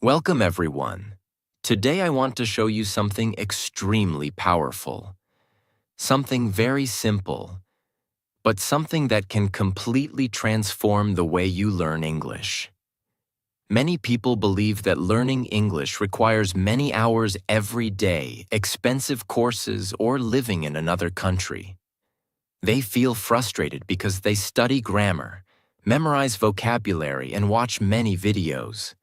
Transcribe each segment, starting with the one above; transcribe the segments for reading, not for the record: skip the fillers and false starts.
Welcome, everyone. Today I want to show you something extremely powerful. Something very simple, but something that can completely transform the way you learn English. Many people believe that learning English requires many hours every day, expensive courses, or living in another country. They feel frustrated because they study grammar, memorize vocabulary, and watch many videos.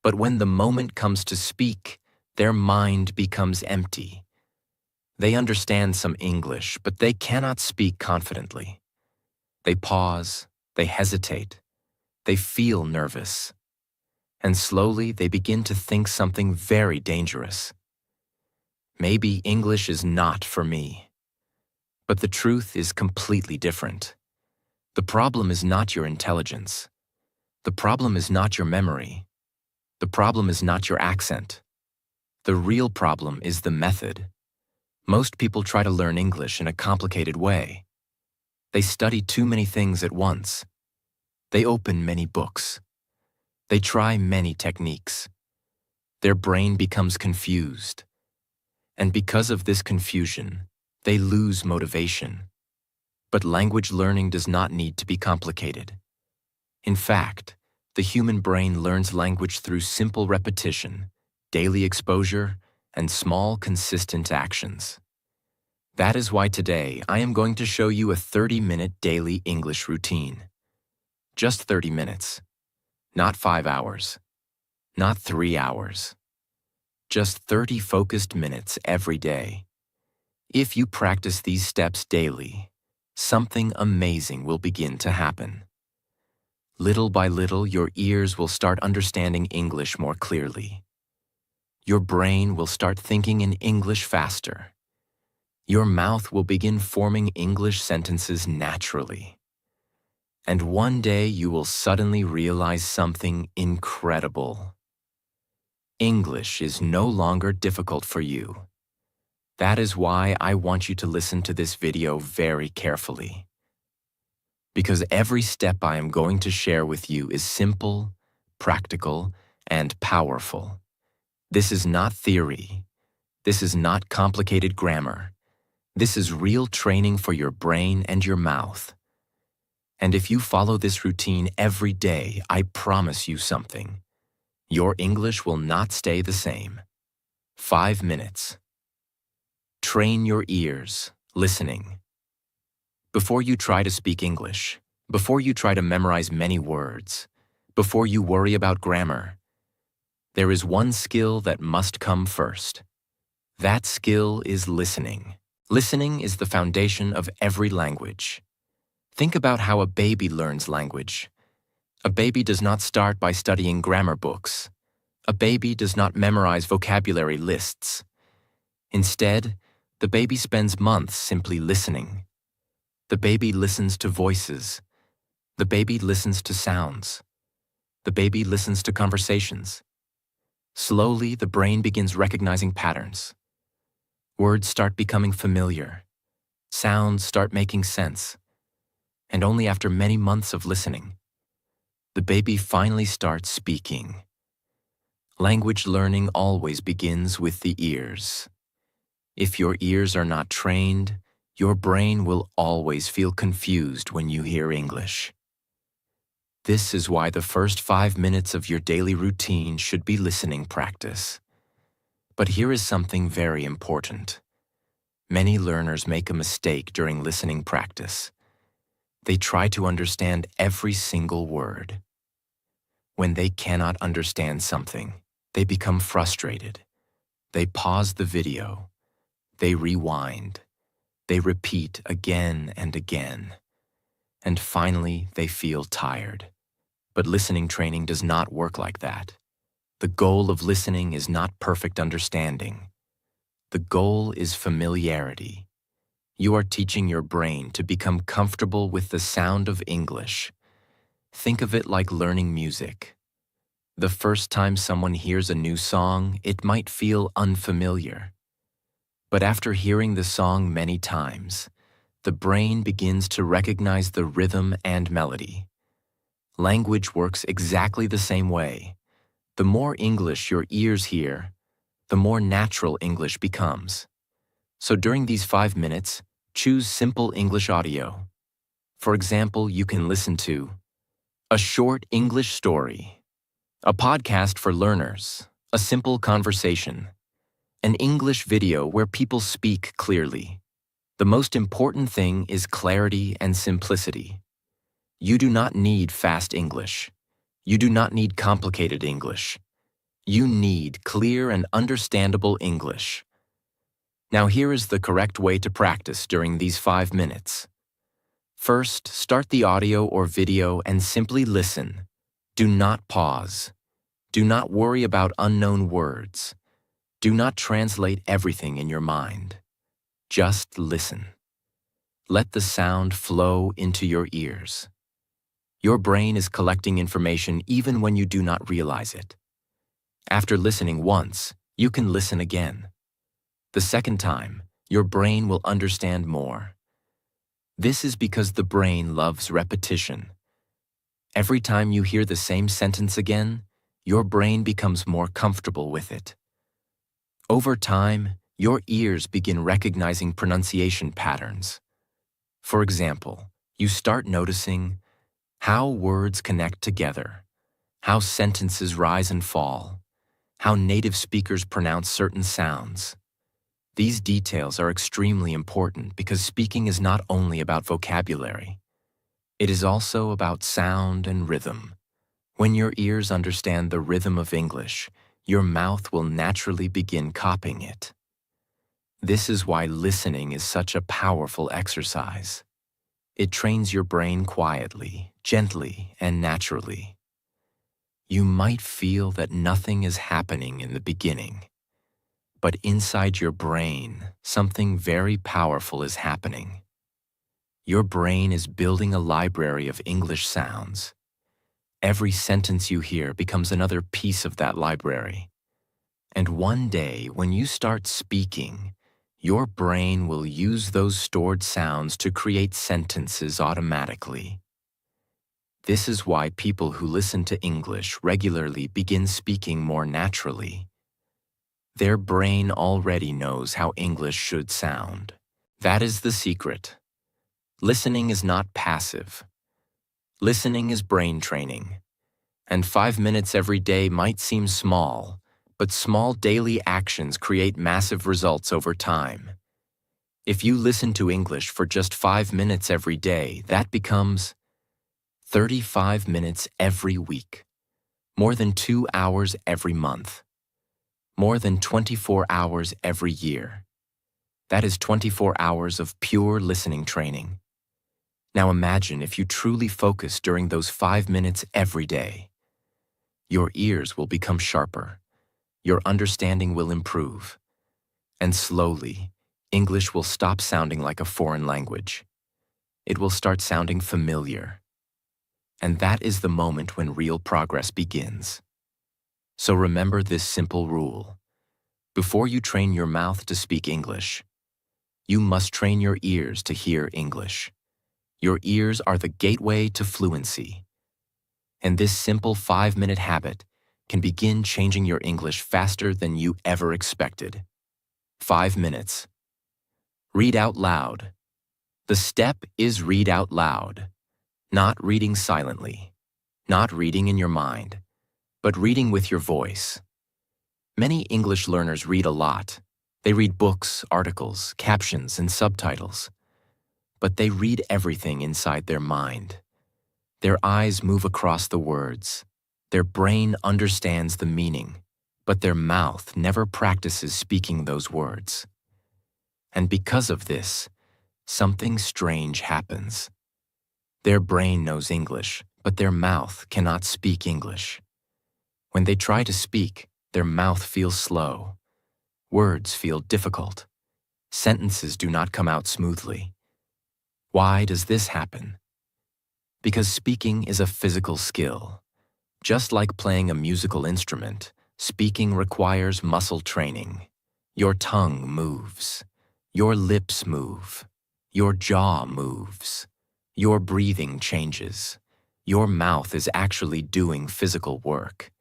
But when the moment comes to speak, their mind becomes empty. They understand some English, but they cannot speak confidently. They pause, they hesitate, they feel nervous. And slowly they begin to think something very dangerous. Maybe English is not for me. But the truth is completely different. The problem is not your intelligence. The problem is not your memory. The problem is not your accent. The real problem is the method. Most people try to learn English in a complicated way. They study too many things at once. They open many books. They try many techniques. Their brain becomes confused. And because of this confusion, they lose motivation. But language learning does not need to be complicated. In fact, the human brain learns language through simple repetition, daily exposure, and small, consistent actions. That is why today I am going to show you a 30-minute daily English routine. Just 30 minutes. Not 5 hours. Not 3 hours. Just 30 focused minutes every day. If you practice these steps daily, something amazing will begin to happen. Little by little, your ears will start understanding English more clearly. Your brain will start thinking in English faster. Your mouth will begin forming English sentences naturally. And one day you will suddenly realize something incredible. English is no longer difficult for you. That is why I want you to listen to this video very carefully. Because every step I am going to share with you is simple, practical, and powerful. This is not theory. This is not complicated grammar. This is real training for your brain and your mouth. And if you follow this routine every day, I promise you something. Your English will not stay the same. 5 minutes. Train your ears, listening. Before you try to speak English, before you try to memorize many words, before you worry about grammar, there is one skill that must come first. That skill is listening. Listening is the foundation of every language. Think about how a baby learns language. A baby does not start by studying grammar books. A baby does not memorize vocabulary lists. Instead, the baby spends months simply listening. The baby listens to voices. The baby listens to sounds. The baby listens to conversations. Slowly, the brain begins recognizing patterns. Words start becoming familiar. Sounds start making sense. And only after many months of listening, the baby finally starts speaking. Language learning always begins with the ears. If your ears are not trained, your brain will always feel confused when you hear English. This is why the first 5 minutes of your daily routine should be listening practice. But here is something very important. Many learners make a mistake during listening practice. They try to understand every single word. When they cannot understand something, they become frustrated. They pause the video. They rewind. They repeat again and again. And finally, they feel tired. But listening training does not work like that. The goal of listening is not perfect understanding. The goal is familiarity. You are teaching your brain to become comfortable with the sound of English. Think of it like learning music. The first time someone hears a new song, it might feel unfamiliar. But after hearing the song many times, the brain begins to recognize the rhythm and melody. Language works exactly the same way. The more English your ears hear, the more natural English becomes. So during these 5 minutes, choose simple English audio. For example, you can listen to a short English story, a podcast for learners, a simple conversation, an English video where people speak clearly. The most important thing is clarity and simplicity. You do not need fast English. You do not need complicated English. You need clear and understandable English. Now here is the correct way to practice during these 5 minutes. First, start the audio or video and simply listen. Do not pause. Do not worry about unknown words. Do not translate everything in your mind. Just listen. Let the sound flow into your ears. Your brain is collecting information even when you do not realize it. After listening once, you can listen again. The second time, your brain will understand more. This is because the brain loves repetition. Every time you hear the same sentence again, your brain becomes more comfortable with it. Over time, your ears begin recognizing pronunciation patterns. For example, you start noticing how words connect together, how sentences rise and fall, how native speakers pronounce certain sounds. These details are extremely important because speaking is not only about vocabulary. It is also about sound and rhythm. When your ears understand the rhythm of English, your mouth will naturally begin copying it. This is why listening is such a powerful exercise. It trains your brain quietly, gently, and naturally. You might feel that nothing is happening in the beginning, but inside your brain, something very powerful is happening. Your brain is building a library of English sounds. Every sentence you hear becomes another piece of that library. And one day, when you start speaking, your brain will use those stored sounds to create sentences automatically. This is why people who listen to English regularly begin speaking more naturally. Their brain already knows how English should sound. That is the secret. Listening is not passive. Listening is brain training. And 5 minutes every day might seem small, but small daily actions create massive results over time. If you listen to English for just 5 minutes every day, that becomes 35 minutes every week, more than 2 hours every month, more than 24 hours every year. That is 24 hours of pure listening training. Now imagine if you truly focus during those 5 minutes every day. Your ears will become sharper. Your understanding will improve. And slowly, English will stop sounding like a foreign language. It will start sounding familiar. And that is the moment when real progress begins. So remember this simple rule. Before you train your mouth to speak English, you must train your ears to hear English. Your ears are the gateway to fluency. And this simple 5-minute habit can begin changing your English faster than you ever expected. 5 minutes. Read out loud. The step is read out loud. Not reading silently. Not reading in your mind, but reading with your voice. Many English learners read a lot. They read books, articles, captions, and subtitles. But they read everything inside their mind. Their eyes move across the words. Their brain understands the meaning, but their mouth never practices speaking those words. And because of this, something strange happens. Their brain knows English, but their mouth cannot speak English. When they try to speak, their mouth feels slow. Words feel difficult. Sentences do not come out smoothly. Why does this happen? Because speaking is a physical skill. Just like playing a musical instrument, speaking requires muscle training. Your tongue moves. Your lips move. Your jaw moves. Your breathing changes. Your mouth is actually doing physical work.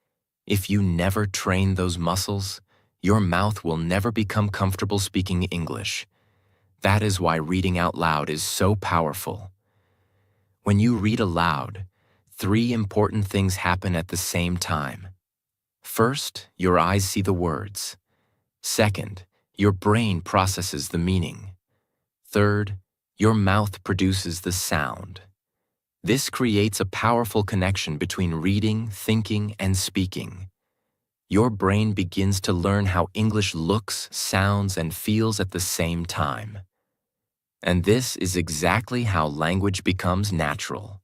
If you never train those muscles, your mouth will never become comfortable speaking English. That is why reading out loud is so powerful. When you read aloud, three important things happen at the same time. First, your eyes see the words. Second, your brain processes the meaning. Third, your mouth produces the sound. This creates a powerful connection between reading, thinking, and speaking. Your brain begins to learn how English looks, sounds, and feels at the same time. And this is exactly how language becomes natural.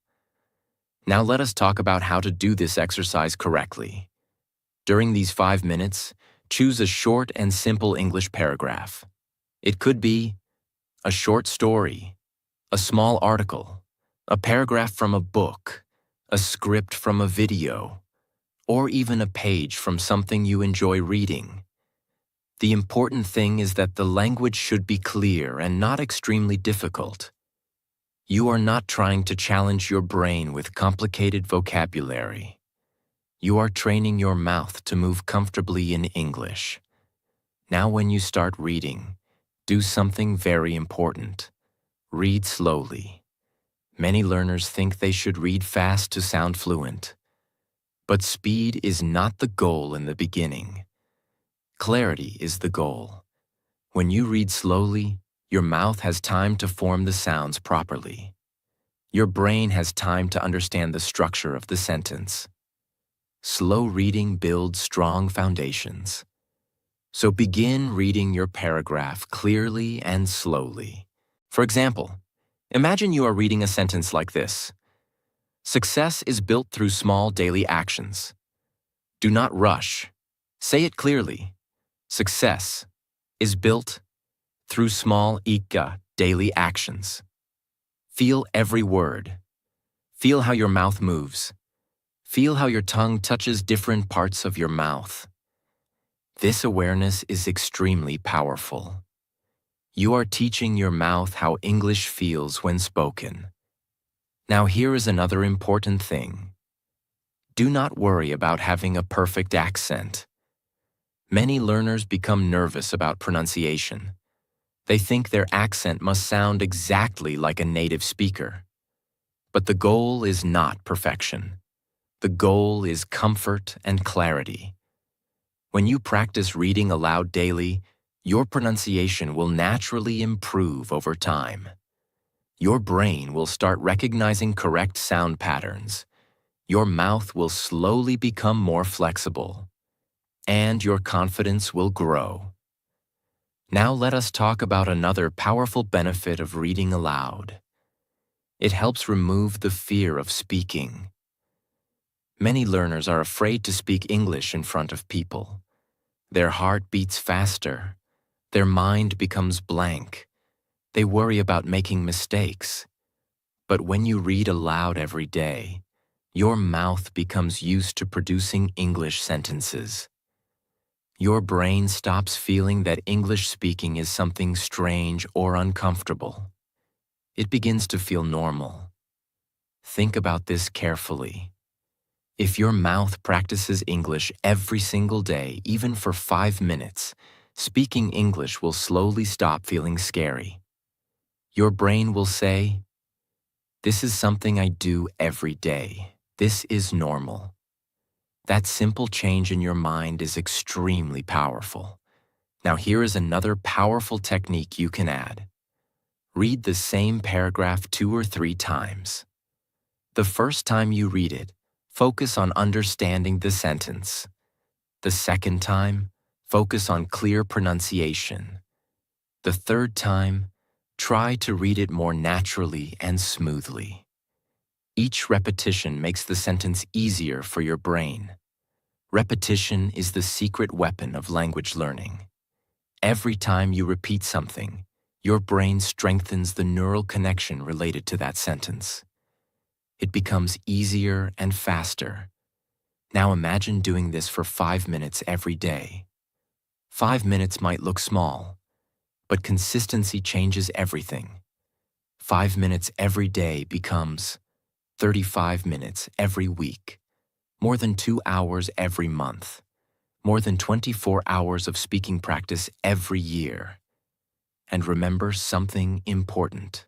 Now let us talk about how to do this exercise correctly. During these 5 minutes, choose a short and simple English paragraph. It could be a short story, a small article, a paragraph from a book, a script from a video, or even a page from something you enjoy reading. The important thing is that the language should be clear and not extremely difficult. You are not trying to challenge your brain with complicated vocabulary. You are training your mouth to move comfortably in English. Now when you start reading, do something very important. Read slowly. Many learners think they should read fast to sound fluent. But speed is not the goal in the beginning. Clarity is the goal. When you read slowly, your mouth has time to form the sounds properly. Your brain has time to understand the structure of the sentence. Slow reading builds strong foundations. So begin reading your paragraph clearly and slowly. For example, imagine you are reading a sentence like this. Success is built through small daily actions. Do not rush. Say it clearly. Success is built through small daily actions. Feel every word. Feel how your mouth moves. Feel how your tongue touches different parts of your mouth. This awareness is extremely powerful. You are teaching your mouth how English feels when spoken. Now here is another important thing. Do not worry about having a perfect accent. Many learners become nervous about pronunciation. They think their accent must sound exactly like a native speaker. But the goal is not perfection. The goal is comfort and clarity. When you practice reading aloud daily, your pronunciation will naturally improve over time. Your brain will start recognizing correct sound patterns. Your mouth will slowly become more flexible. And your confidence will grow. Now let us talk about another powerful benefit of reading aloud. It helps remove the fear of speaking. Many learners are afraid to speak English in front of people. Their heart beats faster. Their mind becomes blank. They worry about making mistakes. But when you read aloud every day, your mouth becomes used to producing English sentences. Your brain stops feeling that English speaking is something strange or uncomfortable. It begins to feel normal. Think about this carefully. If your mouth practices English every single day, even for 5 minutes, speaking English will slowly stop feeling scary. Your brain will say, "This is something I do every day. This is normal." That simple change in your mind is extremely powerful. Now here is another powerful technique you can add. Read the same paragraph 2 or 3 times. The first time you read it, focus on understanding the sentence. The second time, focus on clear pronunciation. The third time, try to read it more naturally and smoothly. Each repetition makes the sentence easier for your brain. Repetition is the secret weapon of language learning. Every time you repeat something, your brain strengthens the neural connection related to that sentence. It becomes easier and faster. Now imagine doing this for 5 minutes every day. 5 minutes might look small, but consistency changes everything. 5 minutes every day becomes 35 minutes every week, more than 2 hours every month, more than 24 hours of speaking practice every year. And remember something important.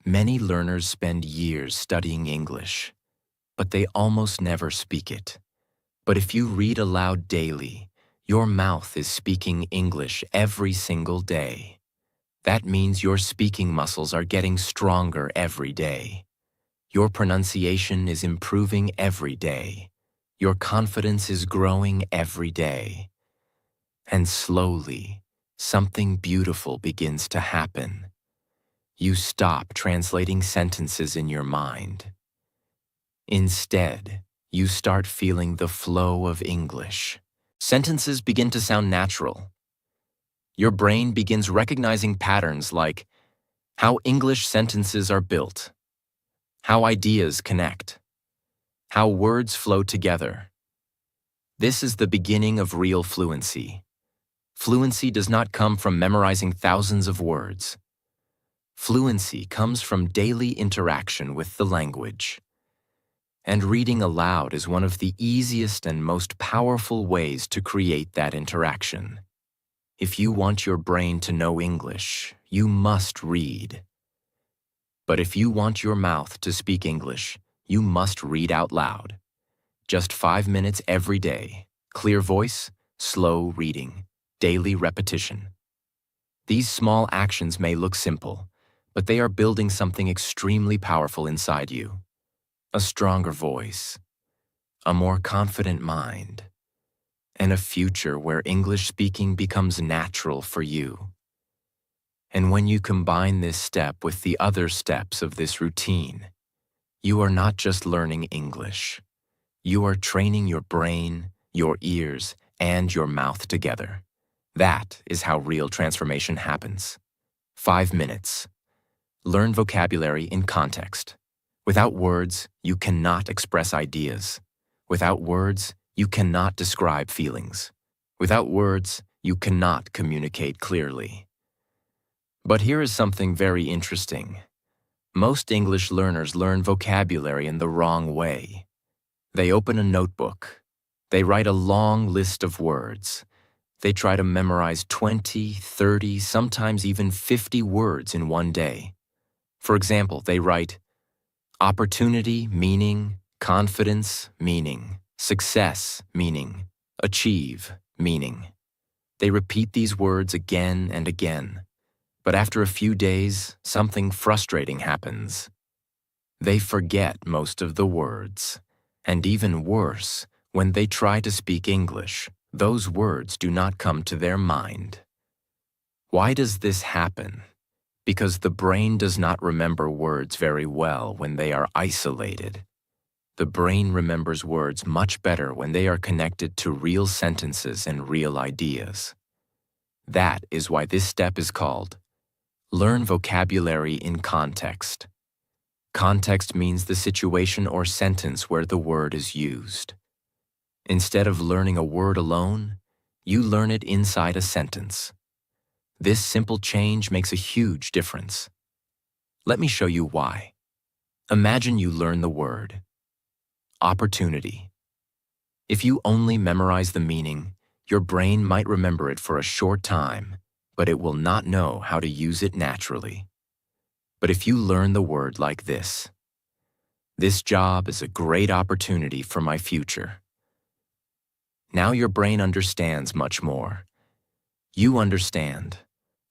Many learners spend years studying English, but they almost never speak it. But if you read aloud daily, your mouth is speaking English every single day. That means your speaking muscles are getting stronger every day. Your pronunciation is improving every day. Your confidence is growing every day. And slowly, something beautiful begins to happen. You stop translating sentences in your mind. Instead, you start feeling the flow of English. Sentences begin to sound natural. Your brain begins recognizing patterns like how English sentences are built, how ideas connect, how words flow together. This is the beginning of real fluency. Fluency does not come from memorizing thousands of words. Fluency comes from daily interaction with the language. And reading aloud is one of the easiest and most powerful ways to create that interaction. If you want your brain to know English, you must read. But if you want your mouth to speak English, you must read out loud. Just 5 minutes every day, clear voice, slow reading, daily repetition. These small actions may look simple, but they are building something extremely powerful inside you. A stronger voice, a more confident mind, and a future where English speaking becomes natural for you. And when you combine this step with the other steps of this routine, you are not just learning English. You are training your brain, your ears, and your mouth together. That is how real transformation happens. 5 minutes. Learn vocabulary in context. Without words, you cannot express ideas. Without words, you cannot describe feelings. Without words, you cannot communicate clearly. But here is something very interesting. Most English learners learn vocabulary in the wrong way. They open a notebook. They write a long list of words. They try to memorize 20, 30, sometimes even 50 words in one day. For example, they write opportunity, meaning, confidence, meaning, success, meaning, achieve, meaning. They repeat these words again and again. But after a few days, something frustrating happens. They forget most of the words. And even worse, when they try to speak English, those words do not come to their mind. Why does this happen? Because the brain does not remember words very well when they are isolated. The brain remembers words much better when they are connected to real sentences and real ideas. That is why this step is called Learn vocabulary in context. Context means the situation or sentence where the word is used. Instead of learning a word alone, you learn it inside a sentence. This simple change makes a huge difference. Let me show you why. Imagine you learn the word opportunity. If you only memorize the meaning, your brain might remember it for a short time, but it will not know how to use it naturally. But if you learn the word like this job is a great opportunity for my future. Now your brain understands much more. You understand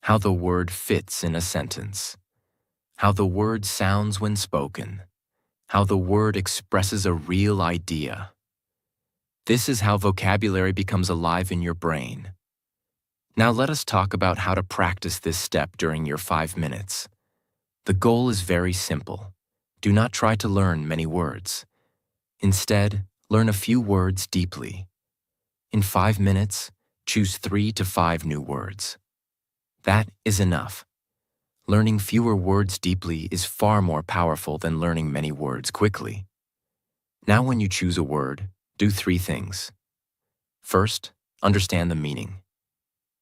how the word fits in a sentence, how the word sounds when spoken, how the word expresses a real idea. This is how vocabulary becomes alive in your brain. Now let us talk about how to practice this step during your 5 minutes. The goal is very simple. Do not try to learn many words. Instead, learn a few words deeply. In 5 minutes, choose 3 to 5 new words. That is enough. Learning fewer words deeply is far more powerful than learning many words quickly. Now when you choose a word, do 3 things. First, understand the meaning.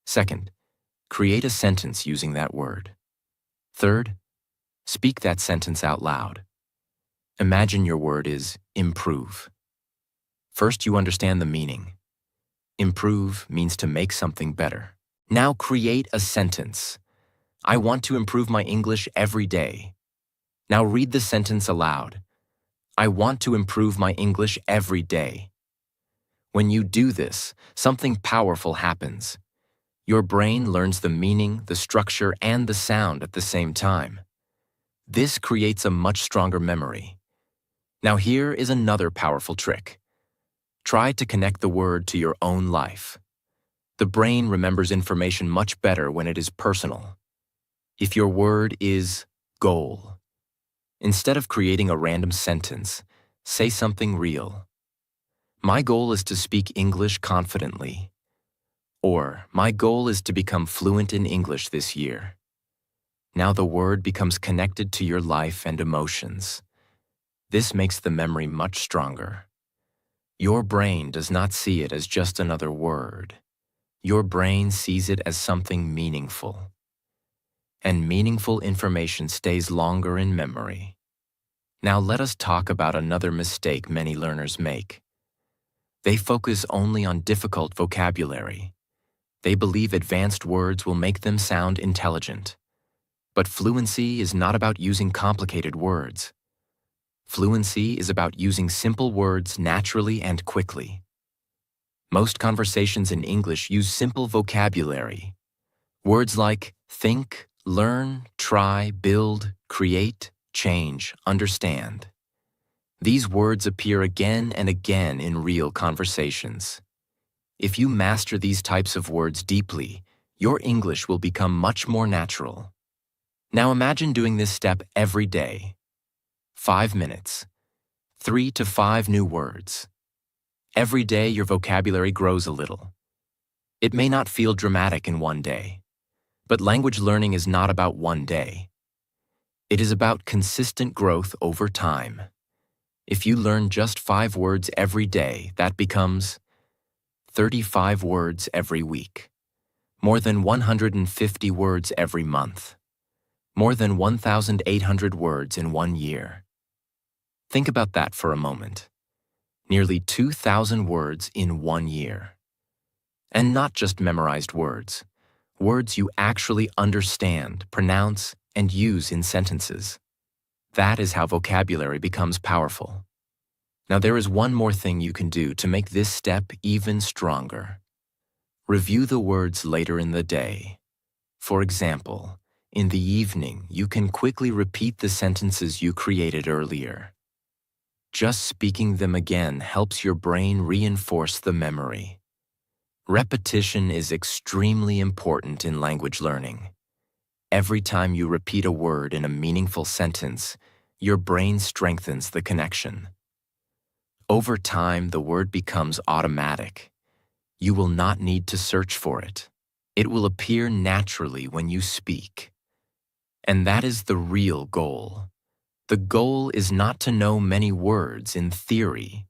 Second, create a sentence using that word. Third, speak that sentence out loud. Imagine your word is improve. First, you understand the meaning. Improve means to make something better. Now create a sentence. I want to improve my English every day. Now read the sentence aloud. I want to improve my English every day. When you do this, something powerful happens. Your brain learns the meaning, the structure, and the sound at the same time. This creates a much stronger memory. Now here is another powerful trick. Try to connect the word to your own life. The brain remembers information much better when it is personal. If your word is goal, instead of creating a random sentence, say something real. My goal is to speak English confidently. Or, my goal is to become fluent in English this year. Now the word becomes connected to your life and emotions. This makes the memory much stronger. Your brain does not see it as just another word. Your brain sees it as something meaningful. And meaningful information stays longer in memory. Now let us talk about another mistake many learners make. They focus only on difficult vocabulary. They believe advanced words will make them sound intelligent. But fluency is not about using complicated words. Fluency is about using simple words naturally and quickly. Most conversations in English use simple vocabulary. Words like think, learn, try, build, create, change, understand. These words appear again and again in real conversations. If you master these types of words deeply, your English will become much more natural. Now imagine doing this step every day. 5 minutes. 3 to 5 new words. Every day your vocabulary grows a little. It may not feel dramatic in one day, but language learning is not about one day. It is about consistent growth over time. If you learn just 5 words every day, that becomes 35 words every week. More than 150 words every month. More than 1,800 words in 1 year. Think about that for a moment. Nearly 2,000 words in 1 year. And not just memorized words. Words you actually understand, pronounce, and use in sentences. That is how vocabulary becomes powerful. Now there is one more thing you can do to make this step even stronger. Review the words later in the day. For example, in the evening, you can quickly repeat the sentences you created earlier. Just speaking them again helps your brain reinforce the memory. Repetition is extremely important in language learning. Every time you repeat a word in a meaningful sentence, your brain strengthens the connection. Over time, the word becomes automatic. You will not need to search for it. It will appear naturally when you speak. And that is the real goal. The goal is not to know many words in theory.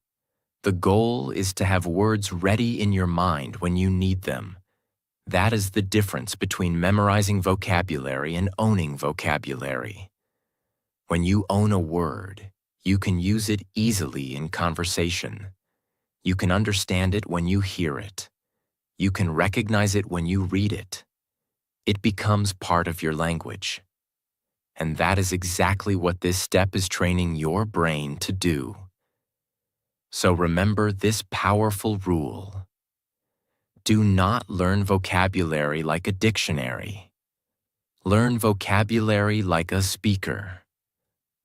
The goal is to have words ready in your mind when you need them. That is the difference between memorizing vocabulary and owning vocabulary. When you own a word, you can use it easily in conversation. You can understand it when you hear it. You can recognize it when you read it. It becomes part of your language. And that is exactly what this step is training your brain to do. So remember this powerful rule. Do not learn vocabulary like a dictionary. Learn vocabulary like a speaker.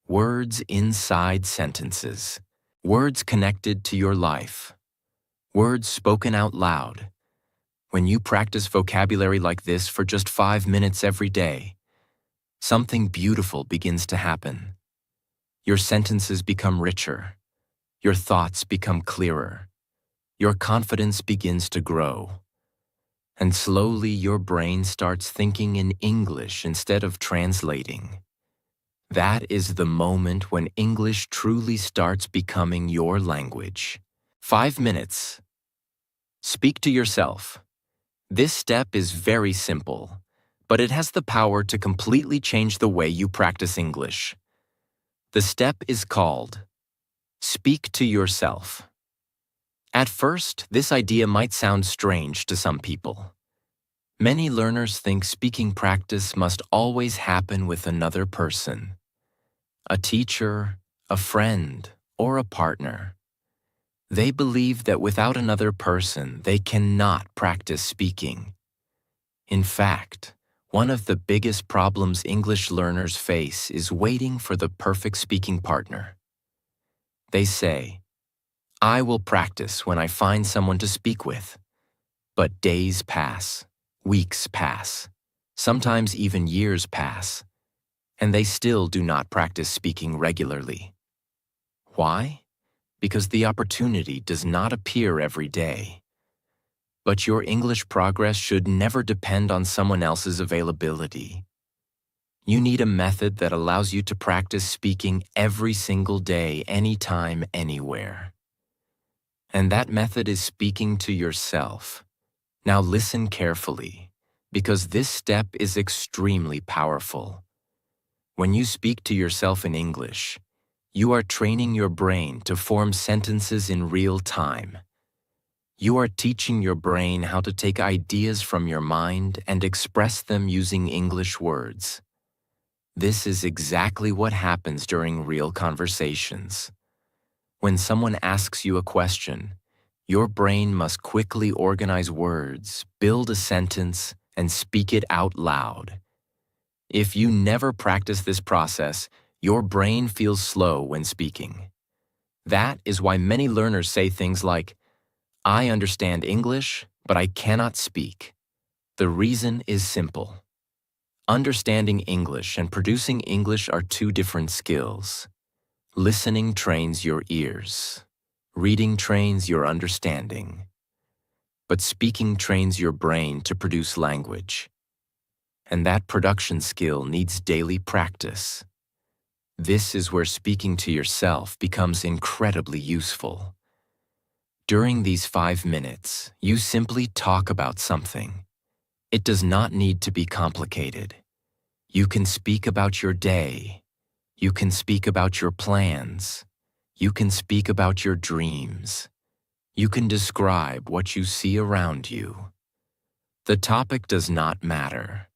Words inside sentences. Words connected to your life. Words spoken out loud. When you practice vocabulary like this for just 5 minutes every day, something beautiful begins to happen. Your sentences become richer. Your thoughts become clearer. Your confidence begins to grow. And slowly your brain starts thinking in English instead of translating. That is the moment when English truly starts becoming your language. 5 minutes. Speak to yourself. This step is very simple, but it has the power to completely change the way you practice English. The step is called Speak to Yourself. At first, this idea might sound strange to some people. Many learners think speaking practice must always happen with another person, a teacher, a friend, or a partner. They believe that without another person, they cannot practice speaking. In fact, one of the biggest problems English learners face is waiting for the perfect speaking partner. They say, "I will practice when I find someone to speak with." But days pass, weeks pass, sometimes even years pass, and they still do not practice speaking regularly. Why? Because the opportunity does not appear every day. But your English progress should never depend on someone else's availability. You need a method that allows you to practice speaking every single day, anytime, anywhere. And that method is speaking to yourself. Now listen carefully, because this step is extremely powerful. When you speak to yourself in English, you are training your brain to form sentences in real time. You are teaching your brain how to take ideas from your mind and express them using English words. This is exactly what happens during real conversations. When someone asks you a question, your brain must quickly organize words, build a sentence, and speak it out loud. If you never practice this process, your brain feels slow when speaking. That is why many learners say things like, "I understand English, but I cannot speak." The reason is simple. Understanding English and producing English are two different skills. Listening trains your ears. Reading trains your understanding. But speaking trains your brain to produce language. And that production skill needs daily practice. This is where speaking to yourself becomes incredibly useful. During these 5 minutes, you simply talk about something. It does not need to be complicated. You can speak about your day. You can speak about your plans. You can speak about your dreams. You can describe what you see around you. The topic does not matter.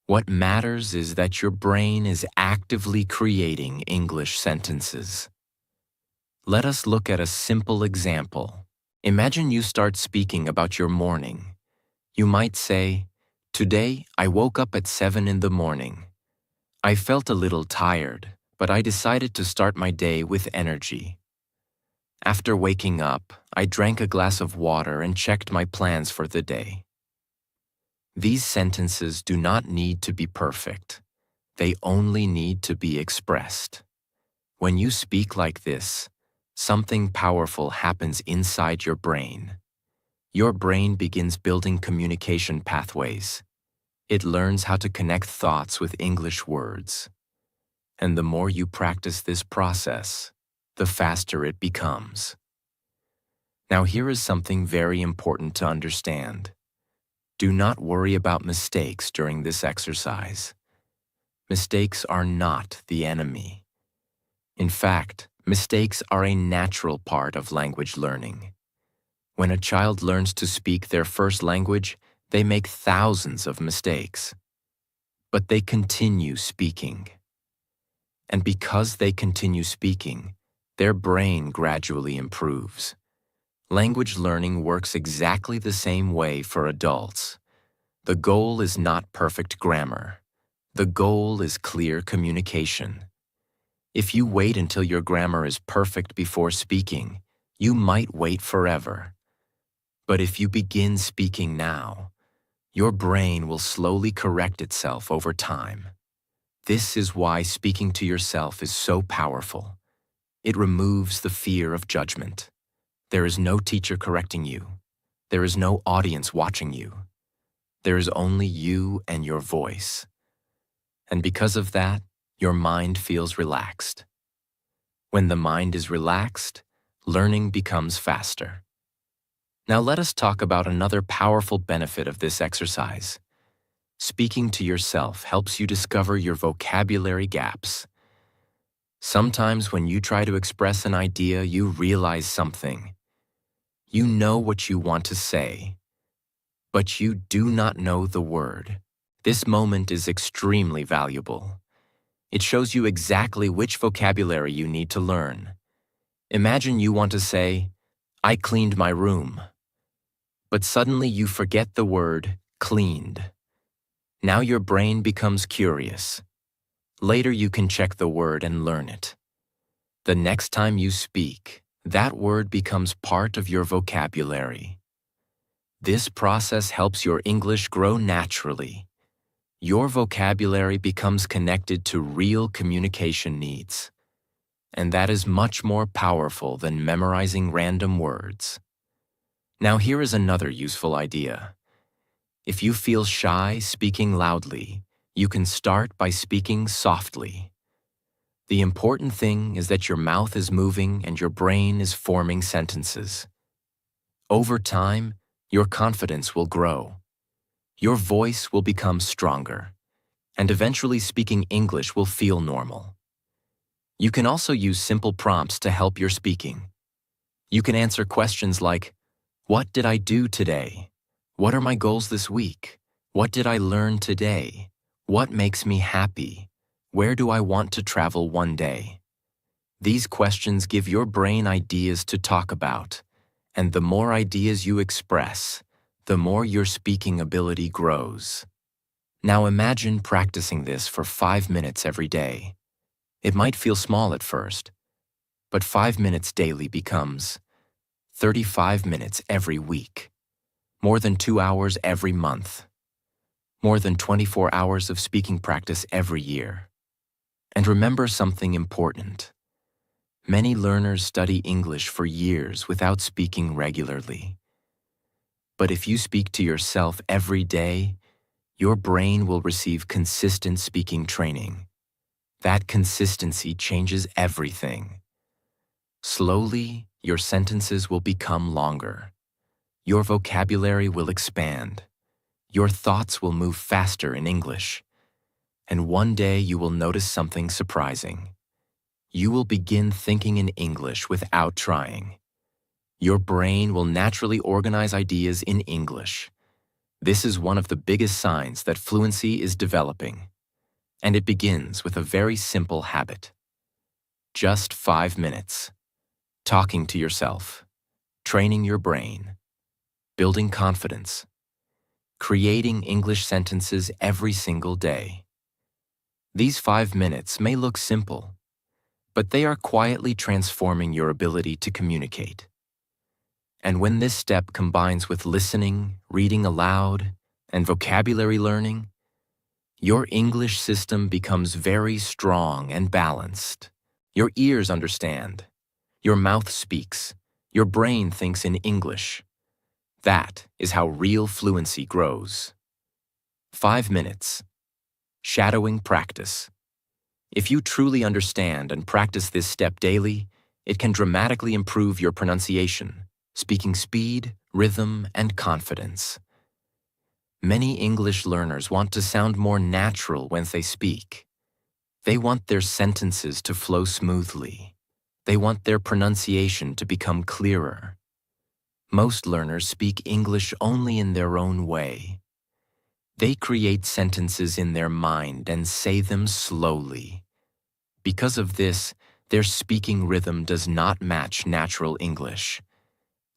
What matters is that your brain is actively creating English sentences. Let us look at a simple example. Imagine you start speaking about your morning. You might say, "Today, I woke up at 7 in the morning. I felt a little tired, but I decided to start my day with energy. After waking up, I drank a glass of water and checked my plans for the day." These sentences do not need to be perfect. They only need to be expressed. When you speak like this, something powerful happens inside your brain. Your brain begins building communication pathways. It learns how to connect thoughts with English words. And the more you practice this process, the faster it becomes. Now here is something very important to understand. Do not worry about mistakes during this exercise. Mistakes are not the enemy. In fact, mistakes are a natural part of language learning. When a child learns to speak their first language, they make thousands of mistakes. But they continue speaking. And because they continue speaking, their brain gradually improves. Language learning works exactly the same way for adults. The goal is not perfect grammar. The goal is clear communication. If you wait until your grammar is perfect before speaking, you might wait forever. But if you begin speaking now, your brain will slowly correct itself over time. This is why speaking to yourself is so powerful. It removes the fear of judgment. There is no teacher correcting you. There is no audience watching you. There is only you and your voice. And because of that, your mind feels relaxed. When the mind is relaxed, learning becomes faster. Now let us talk about another powerful benefit of this exercise. Speaking to yourself helps you discover your vocabulary gaps. Sometimes when you try to express an idea, you realize something. You know what you want to say, but you do not know the word. This moment is extremely valuable. It shows you exactly which vocabulary you need to learn. Imagine you want to say, "I cleaned my room," but suddenly you forget the word cleaned. Now your brain becomes curious. Later you can check the word and learn it. The next time you speak, that word becomes part of your vocabulary. This process helps your English grow naturally. Your vocabulary becomes connected to real communication needs. And that is much more powerful than memorizing random words. Now here is another useful idea. If you feel shy speaking loudly, you can start by speaking softly. The important thing is that your mouth is moving and your brain is forming sentences. Over time, your confidence will grow. Your voice will become stronger, and eventually speaking English will feel normal. You can also use simple prompts to help your speaking. You can answer questions like, "What did I do today? What are my goals this week? What did I learn today? What makes me happy? Where do I want to travel one day?" These questions give your brain ideas to talk about, and the more ideas you express, the more your speaking ability grows. Now imagine practicing this for 5 minutes every day. It might feel small at first, but 5 minutes daily becomes 35 minutes every week, more than 2 hours every month, more than 24 hours of speaking practice every year. And remember something important. Many learners study English for years without speaking regularly. But if you speak to yourself every day, your brain will receive consistent speaking training. That consistency changes everything. Slowly, your sentences will become longer. Your vocabulary will expand. Your thoughts will move faster in English. And one day you will notice something surprising. You will begin thinking in English without trying. Your brain will naturally organize ideas in English. This is one of the biggest signs that fluency is developing. And it begins with a very simple habit. Just 5 minutes. Talking to yourself. Training your brain. Building confidence. Creating English sentences every single day. These 5 minutes may look simple, but they are quietly transforming your ability to communicate. And when this step combines with listening, reading aloud, and vocabulary learning, your English system becomes very strong and balanced. Your ears understand. Your mouth speaks. Your brain thinks in English. That is how real fluency grows. 5 minutes. Shadowing practice. If you truly understand and practice this step daily, it can dramatically improve your pronunciation, speaking speed, rhythm, and confidence. Many English learners want to sound more natural when they speak. They want their sentences to flow smoothly. They want their pronunciation to become clearer. Most learners speak English only in their own way. They create sentences in their mind and say them slowly. Because of this, their speaking rhythm does not match natural English.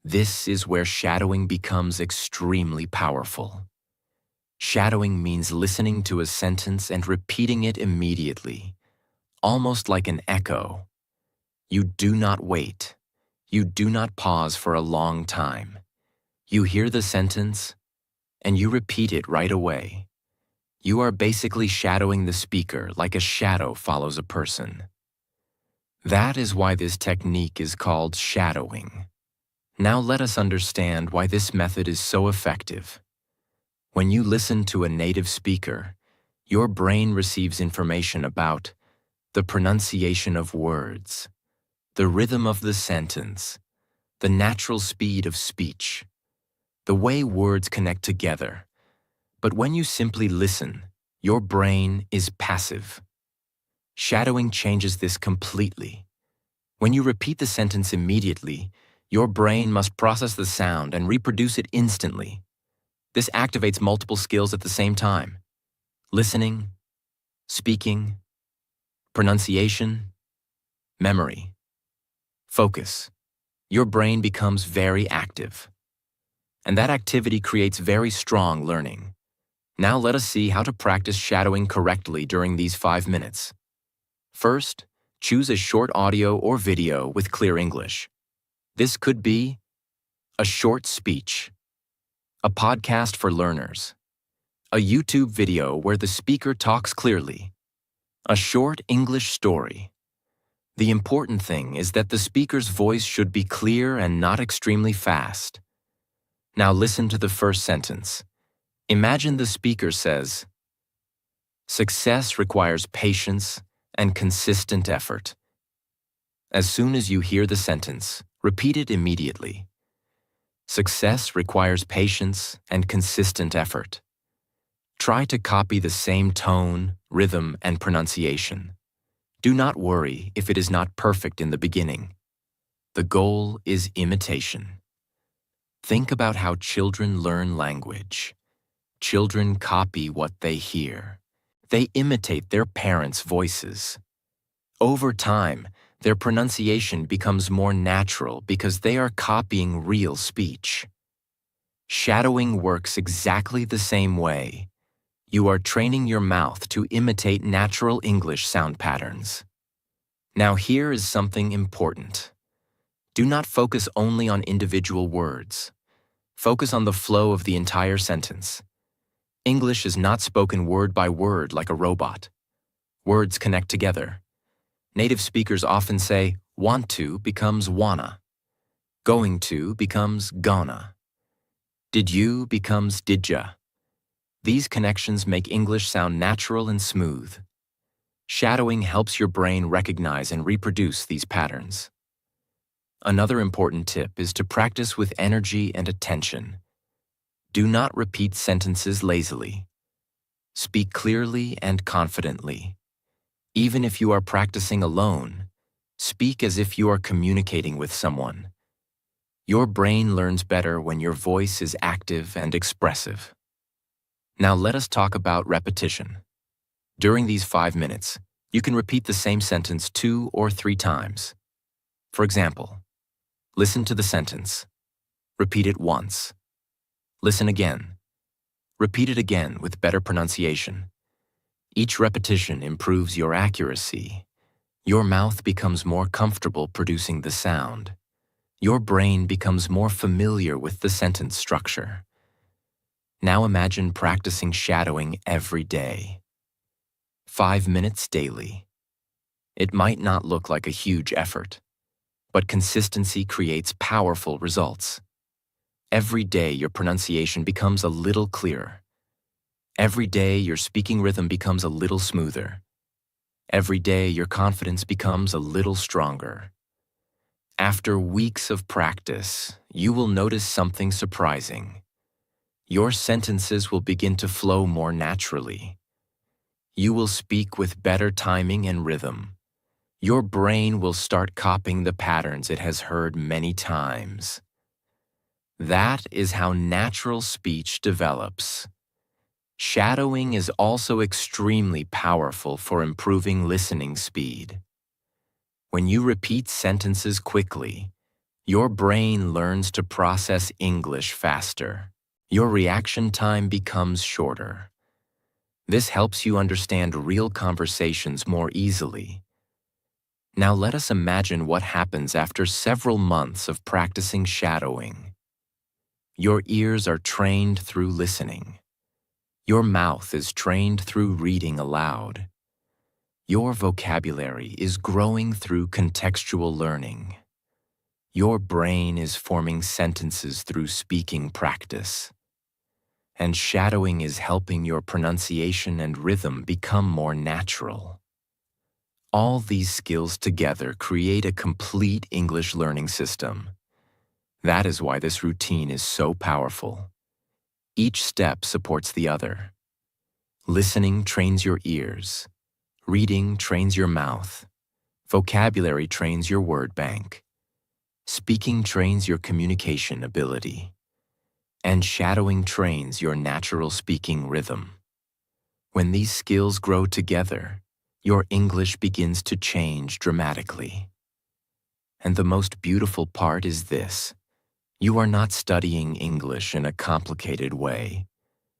This is where shadowing becomes extremely powerful. Shadowing means listening to a sentence and repeating it immediately, almost like an echo. You do not wait. You do not pause for a long time. You hear the sentence, and you repeat it right away. You are basically shadowing the speaker like a shadow follows a person. That is why this technique is called shadowing. Now let us understand why this method is so effective. When you listen to a native speaker, your brain receives information about the pronunciation of words, the rhythm of the sentence, the natural speed of speech, the way words connect together. But when you simply listen, your brain is passive. Shadowing changes this completely. When you repeat the sentence immediately, Your brain must process the sound and reproduce it instantly. This activates multiple skills at the same time: listening, speaking, pronunciation, memory, focus. Your brain becomes very active, and that activity creates very strong learning. Now let us see how to practice shadowing correctly during these 5 minutes. First, choose a short audio or video with clear English. This could be a short speech, a podcast for learners, a YouTube video where the speaker talks clearly, a short English story. The important thing is that the speaker's voice should be clear and not extremely fast. Now listen to the first sentence. Imagine the speaker says, "Success requires patience and consistent effort." As soon as you hear the sentence, repeat it immediately. Success requires patience and consistent effort. Try to copy the same tone, rhythm, and pronunciation. Do not worry if it is not perfect in the beginning. The goal is imitation. Think about how children learn language. Children copy what they hear. They imitate their parents' voices. Over time, their pronunciation becomes more natural because they are copying real speech. Shadowing works exactly the same way. You are training your mouth to imitate natural English sound patterns. Now here is something important. Do not focus only on individual words. Focus on the flow of the entire sentence. English is not spoken word by word like a robot. Words connect together. Native speakers often say, "want to" becomes "wanna." "Going to" becomes "gonna." "Did you" becomes "didja." These connections make English sound natural and smooth. Shadowing helps your brain recognize and reproduce these patterns. Another important tip is to practice with energy and attention. Do not repeat sentences lazily. Speak clearly and confidently. Even if you are practicing alone, speak as if you are communicating with someone. Your brain learns better when your voice is active and expressive. Now let us talk about repetition. During these 5 minutes, you can repeat the same sentence 2 or 3 times. For example, listen to the sentence. Repeat it once. Listen again. Repeat it again with better pronunciation. Each repetition improves your accuracy. Your mouth becomes more comfortable producing the sound. Your brain becomes more familiar with the sentence structure. Now imagine practicing shadowing every day. 5 minutes daily. It might not look like a huge effort, but consistency creates powerful results. Every day your pronunciation becomes a little clearer. Every day your speaking rhythm becomes a little smoother. Every day your confidence becomes a little stronger. After weeks of practice, you will notice something surprising. Your sentences will begin to flow more naturally. You will speak with better timing and rhythm. Your brain will start copying the patterns it has heard many times. That is how natural speech develops. Shadowing is also extremely powerful for improving listening speed. When you repeat sentences quickly, your brain learns to process English faster. Your reaction time becomes shorter. This helps you understand real conversations more easily. Now let us imagine what happens after several months of practicing shadowing. Your ears are trained through listening. Your mouth is trained through reading aloud. Your vocabulary is growing through contextual learning. Your brain is forming sentences through speaking practice. And shadowing is helping your pronunciation and rhythm become more natural. All these skills together create a complete English learning system. That is why this routine is so powerful. Each step supports the other. Listening trains your ears. Reading trains your mouth. Vocabulary trains your word bank. Speaking trains your communication ability, and shadowing trains your natural speaking rhythm. When these skills grow together, your English begins to change dramatically. And the most beautiful part is this: you are not studying English in a complicated way.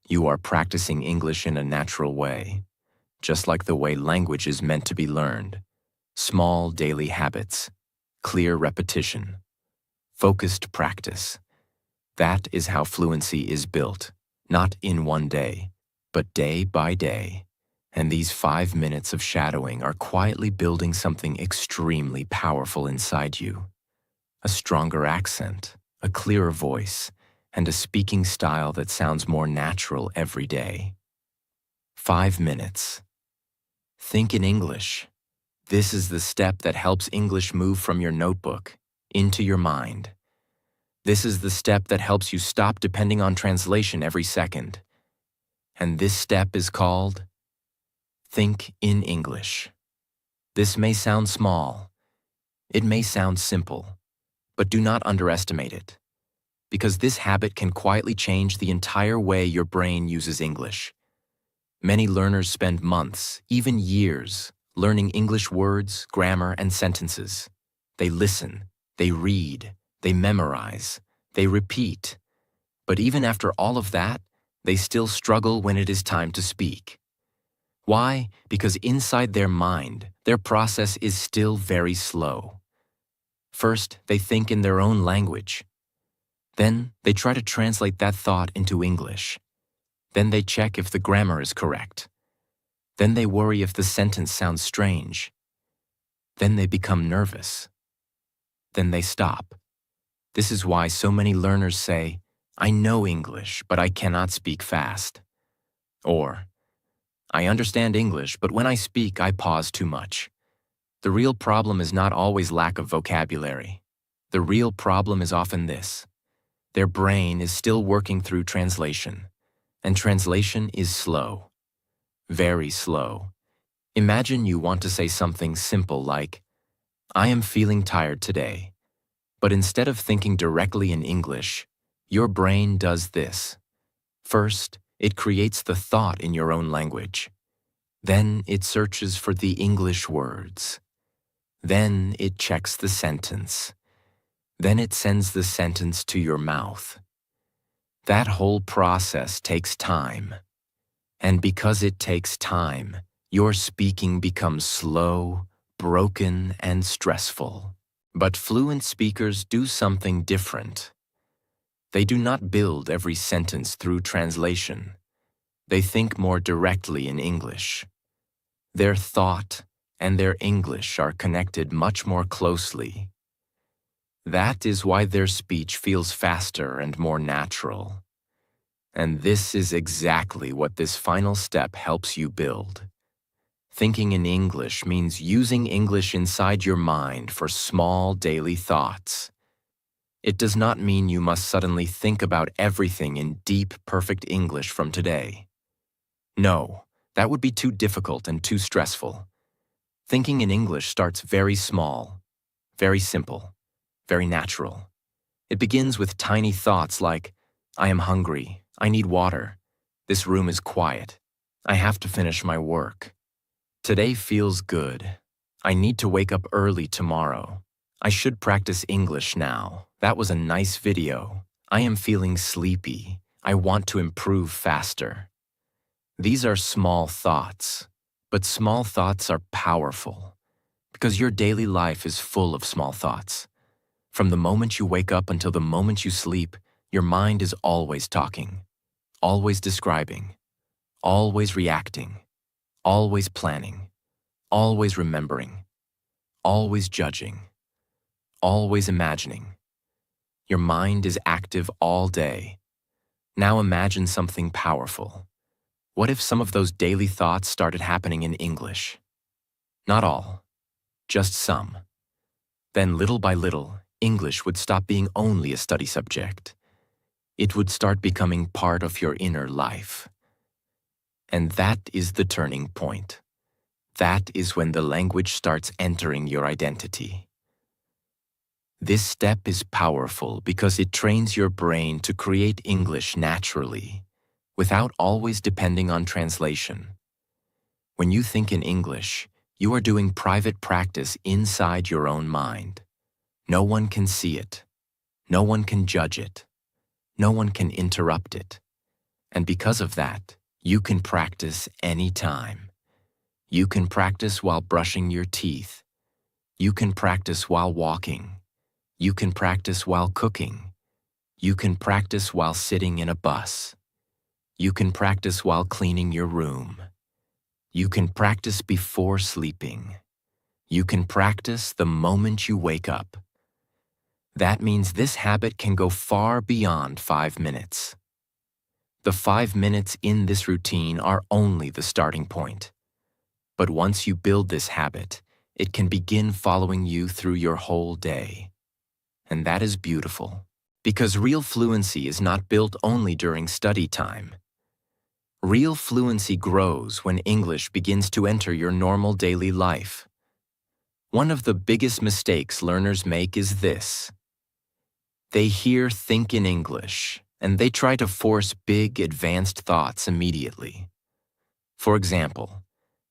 You are practicing English in a natural way, just like the way language is meant to be learned. Small daily habits, clear repetition, focused practice. That is how fluency is built, not in one day, but day by day. And these 5 minutes of shadowing are quietly building something extremely powerful inside you. A stronger accent, a clearer voice, and a speaking style that sounds more natural every day. 5 minutes. Think in English. This is the step that helps English move from your notebook into your mind. This is the step that helps you stop depending on translation every second. And this step is called Think in English. This may sound small. It may sound simple. But do not underestimate it, because this habit can quietly change the entire way your brain uses English. Many learners spend months, even years, learning English words, grammar, and sentences. They listen, they read, they memorize, they repeat. But even after all of that, they still struggle when it is time to speak. Why? Because inside their mind, their process is still very slow. First, they think in their own language. Then, they try to translate that thought into English. Then they check if the grammar is correct. Then they worry if the sentence sounds strange. Then they become nervous. Then they stop. This is why so many learners say, "I know English, but I cannot speak fast." Or, "I understand English, but when I speak, I pause too much." The real problem is not always lack of vocabulary. The real problem is often this: their brain is still working through translation, and translation is slow, very slow. Imagine you want to say something simple like, "I am feeling tired today," but instead of thinking directly in English, your brain does this. First, it creates the thought in your own language. Then it searches for the English words. Then it checks the sentence. Then it sends the sentence to your mouth. That whole process takes time. And because it takes time, your speaking becomes slow, broken, and stressful. But fluent speakers do something different. They do not build every sentence through translation. They think more directly in English. Their thought and their English are connected much more closely. That is why their speech feels faster and more natural. And this is exactly what this final step helps you build. Thinking in English means using English inside your mind for small daily thoughts. It does not mean you must suddenly think about everything in deep, perfect English from today. No, that would be too difficult and too stressful. Thinking in English starts very small, very simple, very natural. It begins with tiny thoughts like, "I am hungry, I need water, this room is quiet, I have to finish my work. Today feels good, I need to wake up early tomorrow. I should practice English now, that was a nice video. I am feeling sleepy, I want to improve faster." These are small thoughts, but small thoughts are powerful because your daily life is full of small thoughts. From the moment you wake up until the moment you sleep, your mind is always talking, always describing, always reacting, always planning, always remembering, always judging, always imagining. Your mind is active all day. Now imagine something powerful. What if some of those daily thoughts started happening in English? Not all, just some. Then little by little, English would stop being only a study subject. It would start becoming part of your inner life. And that is the turning point. That is when the language starts entering your identity. This step is powerful because it trains your brain to create English naturally, without always depending on translation. When you think in English, you are doing private practice inside your own mind. No one can see it. No one can judge it. No one can interrupt it. And because of that, you can practice anytime. You can practice while brushing your teeth. You can practice while walking. You can practice while cooking. You can practice while sitting in a bus. You can practice while cleaning your room. You can practice before sleeping. You can practice the moment you wake up. That means this habit can go far beyond 5 minutes. The 5 minutes in this routine are only the starting point. But once you build this habit, it can begin following you through your whole day. And that is beautiful, because real fluency is not built only during study time. Real fluency grows when English begins to enter your normal daily life. One of the biggest mistakes learners make is this. They hear "think in English," and they try to force big, advanced thoughts immediately. For example,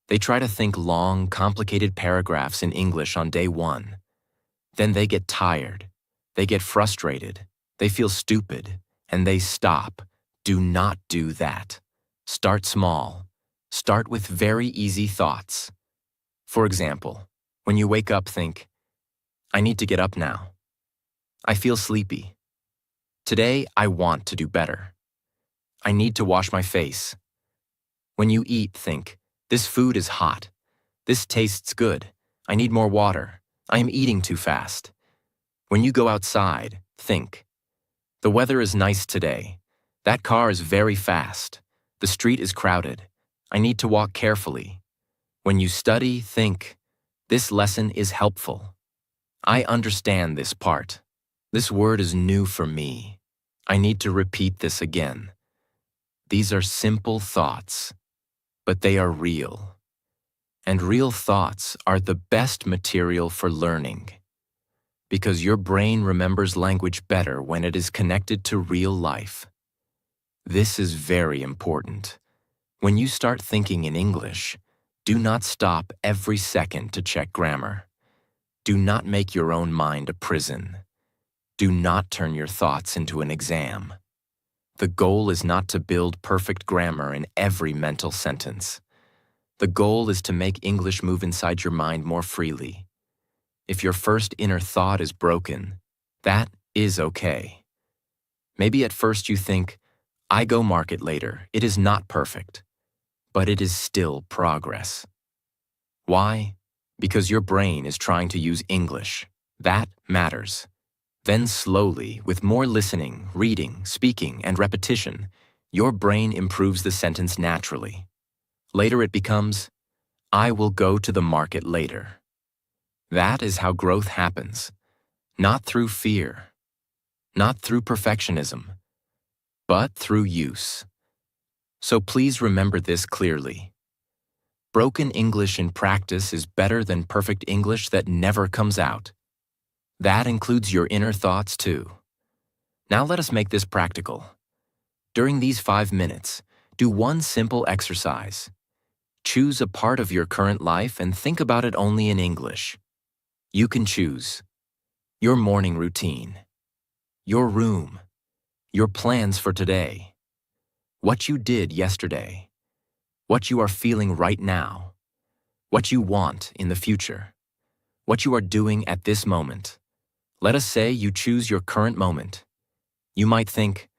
they try to think long, complicated paragraphs in English on day 1. Then they get tired, they get frustrated, they feel stupid, and they stop. Do not do that. Start small. Start with very easy thoughts. For example, when you wake up, think, "I need to get up now. I feel sleepy. Today, I want to do better. I need to wash my face." When you eat, think, "This food is hot. This tastes good. I need more water. I am eating too fast." When you go outside, think, "The weather is nice today. That car is very fast. The street is crowded. I need to walk carefully." When you study, think, "This lesson is helpful. I understand this part. This word is new for me. I need to repeat this again." These are simple thoughts, but they are real. And real thoughts are the best material for learning, because your brain remembers language better when it is connected to real life. This is very important. When you start thinking in English, do not stop every second to check grammar. Do not make your own mind a prison. Do not turn your thoughts into an exam. The goal is not to build perfect grammar in every mental sentence. The goal is to make English move inside your mind more freely. If your first inner thought is broken, that is okay. Maybe at first you think, "I go market later. It is not perfect." But it is still progress. Why? Because your brain is trying to use English. That matters. Then slowly, with more listening, reading, speaking, and repetition, your brain improves the sentence naturally. Later it becomes, "I will go to the market later." That is how growth happens. Not through fear, not through perfectionism, but through use. So please remember this clearly. Broken English in practice is better than perfect English that never comes out. That includes your inner thoughts too. Now let us make this practical. During these 5 minutes, do one simple exercise. Choose a part of your current life and think about it only in English. You can choose your morning routine, your room, your plans for today, what you did yesterday, what you are feeling right now, what you want in the future, what you are doing at this moment. Let us say you choose your current moment. You might think,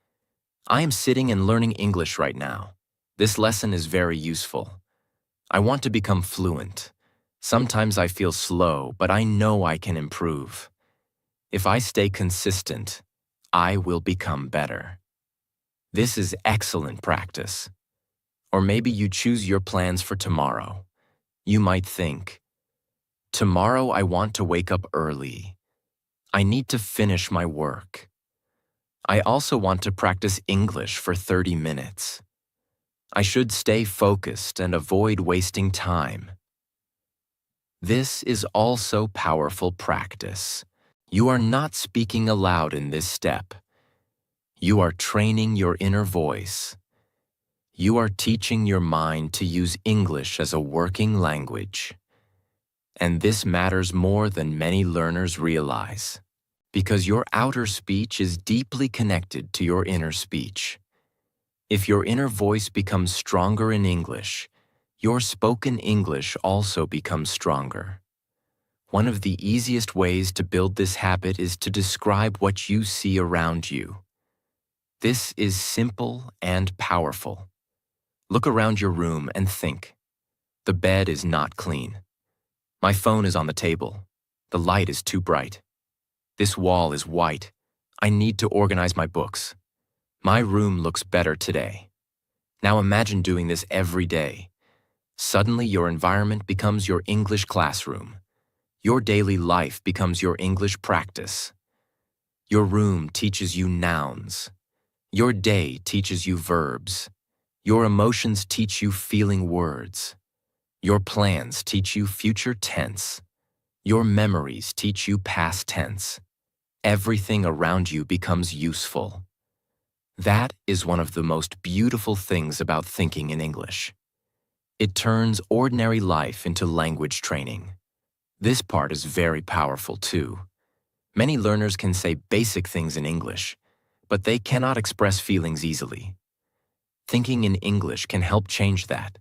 "I am sitting and learning English right now. This lesson is very useful. I want to become fluent. Sometimes I feel slow, but I know I can improve. If I stay consistent, I will become better." This is excellent practice. Or maybe you choose your plans for tomorrow. You might think, "Tomorrow I want to wake up early. I need to finish my work. I also want to practice English for 30 minutes. I should stay focused and avoid wasting time." This is also powerful practice. You are not speaking aloud in this step. You are training your inner voice. You are teaching your mind to use English as a working language. And this matters more than many learners realize, because your outer speech is deeply connected to your inner speech. If your inner voice becomes stronger in English, your spoken English also becomes stronger. One of the easiest ways to build this habit is to describe what you see around you. This is simple and powerful. Look around your room and think. The bed is not clean. My phone is on the table. The light is too bright. This wall is white. I need to organize my books. My room looks better today. Now imagine doing this every day. Suddenly your environment becomes your English classroom. Your daily life becomes your English practice. Your room teaches you nouns. Your day teaches you verbs. Your emotions teach you feeling words. Your plans teach you future tense. Your memories teach you past tense. Everything around you becomes useful. That is one of the most beautiful things about thinking in English. It turns ordinary life into language training. This part is very powerful too. Many learners can say basic things in English, but they cannot express feelings easily. Thinking in English can help change that.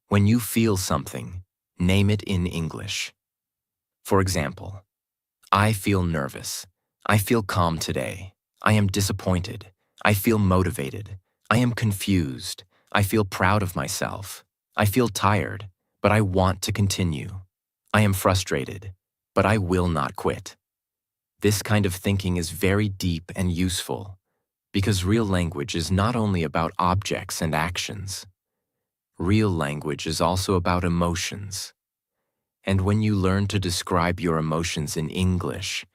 When you feel something, name it in English. For example, I feel nervous. I feel calm today. I am disappointed. I feel motivated. I am confused. I feel proud of myself. I feel tired, but I want to continue. I am frustrated, but I will not quit. This kind of thinking is very deep and useful, because real language is not only about objects and actions. Real language is also about emotions. And when you learn to describe your emotions in English,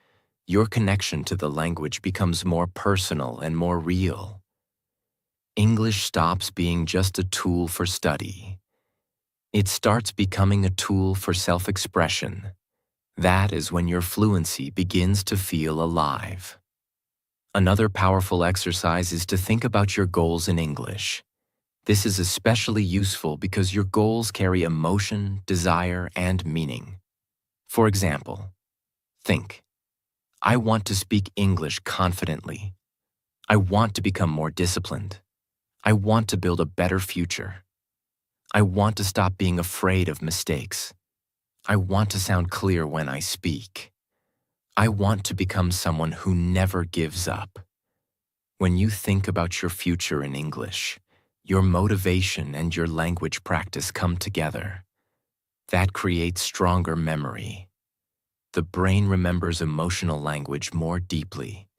your connection to the language becomes more personal and more real. English stops being just a tool for study. It starts becoming a tool for self-expression. That is when your fluency begins to feel alive. Another powerful exercise is to think about your goals in English. This is especially useful because your goals carry emotion, desire, and meaning. For example, think, I want to speak English confidently. I want to become more disciplined. I want to build a better future. I want to stop being afraid of mistakes. I want to sound clear when I speak. I want to become someone who never gives up. When you think about your future in English, your motivation and your language practice come together. That creates stronger memory. The brain remembers emotional language more deeply.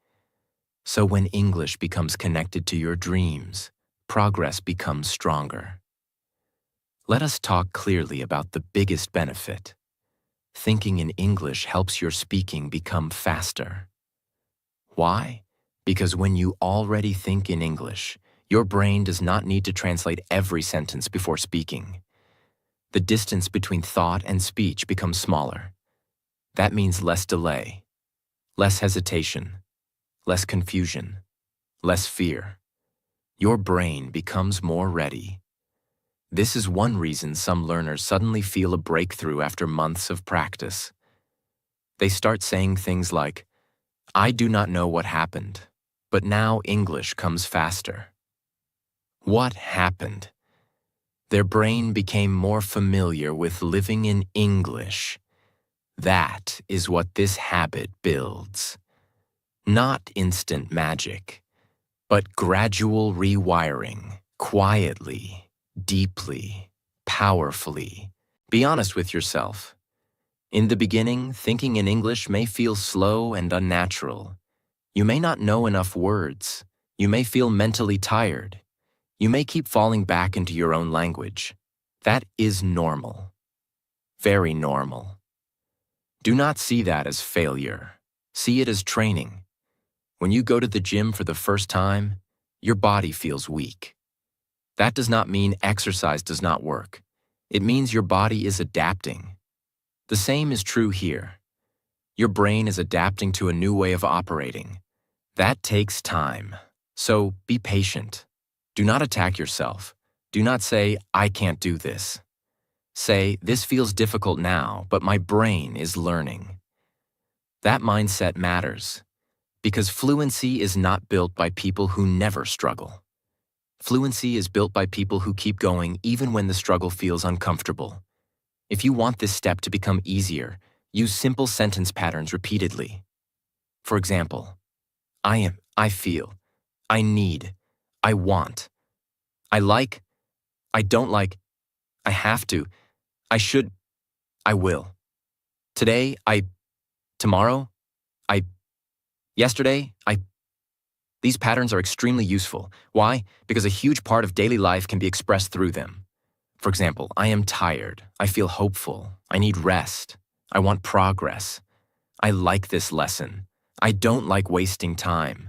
So when English becomes connected to your dreams, progress becomes stronger. Let us talk clearly about the biggest benefit. Thinking in English helps your speaking become faster. Why? Because when you already think in English, your brain does not need to translate every sentence before speaking. The distance between thought and speech becomes smaller. That means less delay, less hesitation, less confusion, less fear. Your brain becomes more ready. This is one reason some learners suddenly feel a breakthrough after months of practice. They start saying things like, I do not know what happened, but now English comes faster. What happened? Their brain became more familiar with living in English. That is what this habit builds. Not instant magic, but gradual rewiring, quietly, deeply, powerfully. Be honest with yourself. In the beginning, thinking in English may feel slow and unnatural. You may not know enough words. You may feel mentally tired. You may keep falling back into your own language. That is normal. Very normal. Do not see that as failure. See it as training. When you go to the gym for the first time, your body feels weak. That does not mean exercise does not work. It means your body is adapting. The same is true here. Your brain is adapting to a new way of operating. That takes time. So be patient. Do not attack yourself. Do not say, I can't do this. Say, this feels difficult now, but my brain is learning. That mindset matters, because fluency is not built by people who never struggle. Fluency is built by people who keep going even when the struggle feels uncomfortable. If you want this step to become easier, use simple sentence patterns repeatedly. For example, I am, I feel, I need, I want, I like, I don't like, I have to, I should, I will. Today, tomorrow, yesterday, These patterns are extremely useful. Why? Because a huge part of daily life can be expressed through them. For example, I am tired, I feel hopeful, I need rest, I want progress, I like this lesson, I don't like wasting time.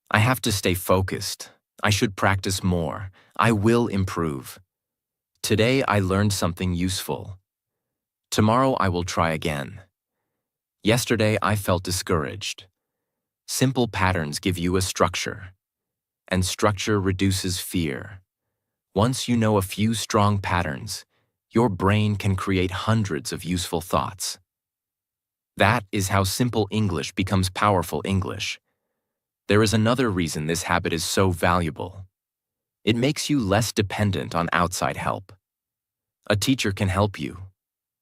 I have to stay focused, I should practice more, I will improve. Today I learned something useful. Tomorrow I will try again. Yesterday I felt discouraged. Simple patterns give you a structure, and structure reduces fear. Once you know a few strong patterns, your brain can create hundreds of useful thoughts. That is how simple English becomes powerful English. There is another reason this habit is so valuable. It makes you less dependent on outside help. A teacher can help you.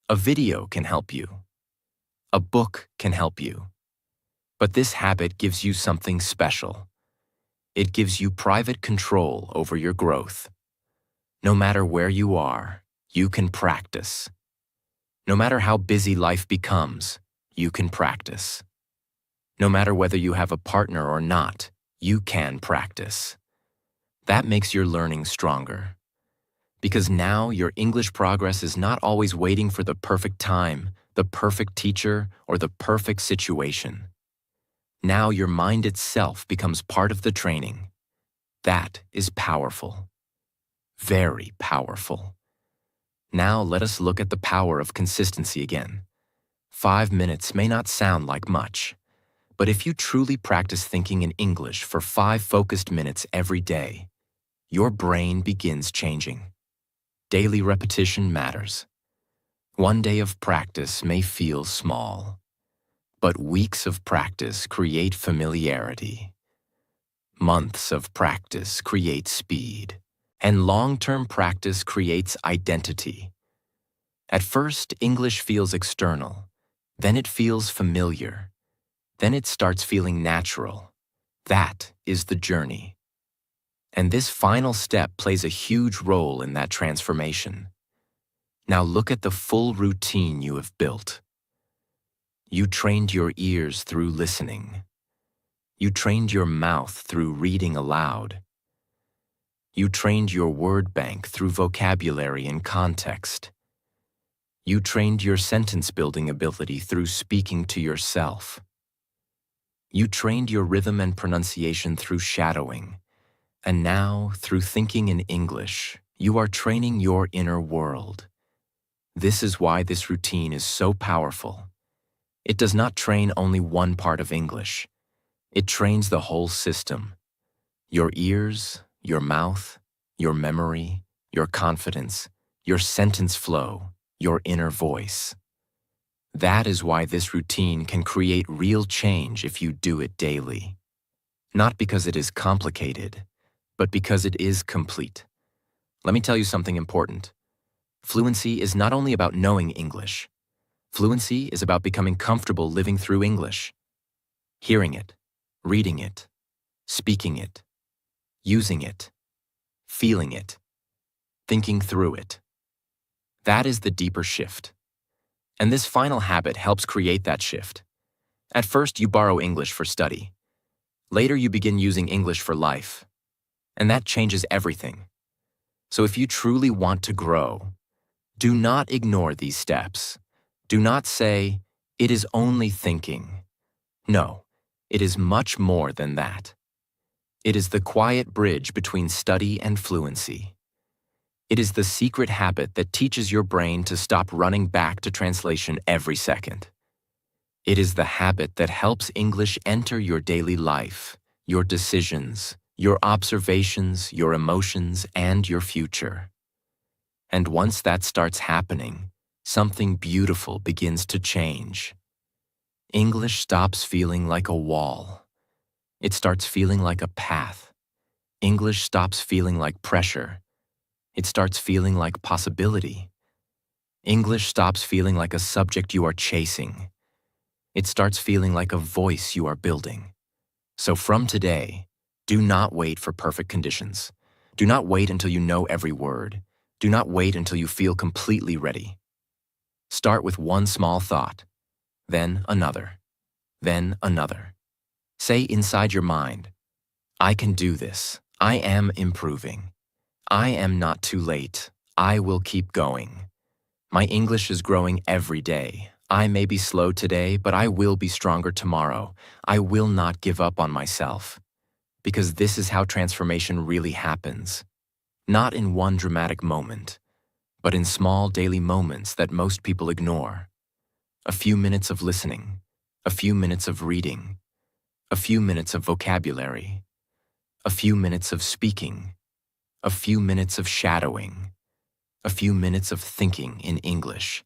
A video can help you. A book can help you. But this habit gives you something special. It gives you private control over your growth. No matter where you are, you can practice. No matter how busy life becomes, you can practice. No matter whether you have a partner or not, you can practice. That makes your learning stronger. Because now your English progress is not always waiting for the perfect time, the perfect teacher, or the perfect situation. Now your mind itself becomes part of the training. That is powerful. Very powerful. Now let us look at the power of consistency again. 5 minutes may not sound like much, but if you truly practice thinking in English for 5 focused minutes every day, your brain begins changing. Daily repetition matters. One day of practice may feel small, but weeks of practice create familiarity. Months of practice create speed, and long-term practice creates identity. At first, English feels external, then it feels familiar, then it starts feeling natural. That is the journey. And this final step plays a huge role in that transformation. Now look at the full routine you have built. You trained your ears through listening. You trained your mouth through reading aloud. You trained your word bank through vocabulary and context. You trained your sentence-building ability through speaking to yourself. You trained your rhythm and pronunciation through shadowing. And now, through thinking in English, you are training your inner world. This is why this routine is so powerful. It does not train only one part of English. It trains the whole system. Your ears, your mouth, your memory, your confidence, your sentence flow, your inner voice. That is why this routine can create real change if you do it daily. Not because it is complicated, but because it is complete. Let me tell you something important. Fluency is not only about knowing English. Fluency is about becoming comfortable living through English. Hearing it, reading it, speaking it, using it, feeling it, thinking through it. That is the deeper shift. And this final habit helps create that shift. At first, you borrow English for study. Later, you begin using English for life. And that changes everything. So if you truly want to grow, do not ignore these steps. Do not say, it is only thinking. No, it is much more than that. It is the quiet bridge between study and fluency. It is the secret habit that teaches your brain to stop running back to translation every second. It is the habit that helps English enter your daily life, your decisions, your observations, your emotions, and your future. And once that starts happening, something beautiful begins to change. English stops feeling like a wall. It starts feeling like a path. English stops feeling like pressure. It starts feeling like possibility. English stops feeling like a subject you are chasing. It starts feeling like a voice you are building. So from today, do not wait for perfect conditions. Do not wait until you know every word. Do not wait until you feel completely ready. Start with one small thought, then another, then another. Say inside your mind, I can do this. I am improving. I am not too late. I will keep going. My English is growing every day. I may be slow today, but I will be stronger tomorrow. I will not give up on myself. Because this is how transformation really happens. Not in one dramatic moment, but in small daily moments that most people ignore. A few minutes of listening, a few minutes of reading, a few minutes of vocabulary, a few minutes of speaking, a few minutes of shadowing, a few minutes of thinking in English.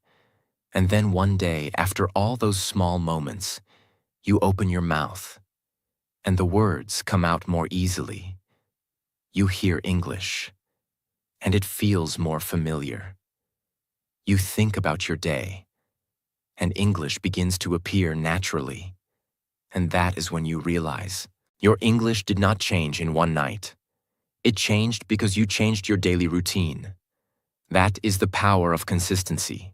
And then one day, after all those small moments, you open your mouth, and the words come out more easily. You hear English, and it feels more familiar. You think about your day, and English begins to appear naturally. And that is when you realize your English did not change in one night. It changed because you changed your daily routine. That is the power of consistency.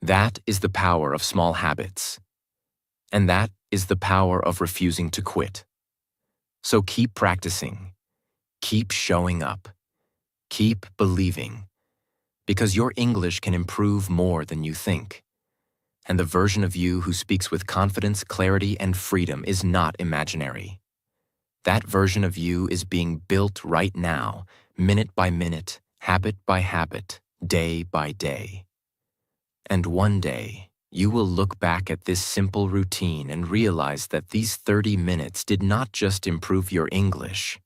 That is the power of small habits. And that is the power of refusing to quit. So keep practicing. Keep showing up. Keep believing. Because your English can improve more than you think. And the version of you who speaks with confidence, clarity, and freedom is not imaginary. That version of you is being built right now, minute by minute, habit by habit, day by day. And one day, you will look back at this simple routine and realize that these 30 minutes did not just improve your English.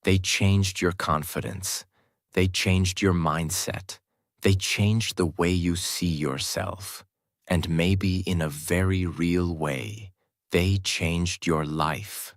They changed your confidence. They changed your mindset. They changed the way you see yourself. And maybe in a very real way, they changed your life.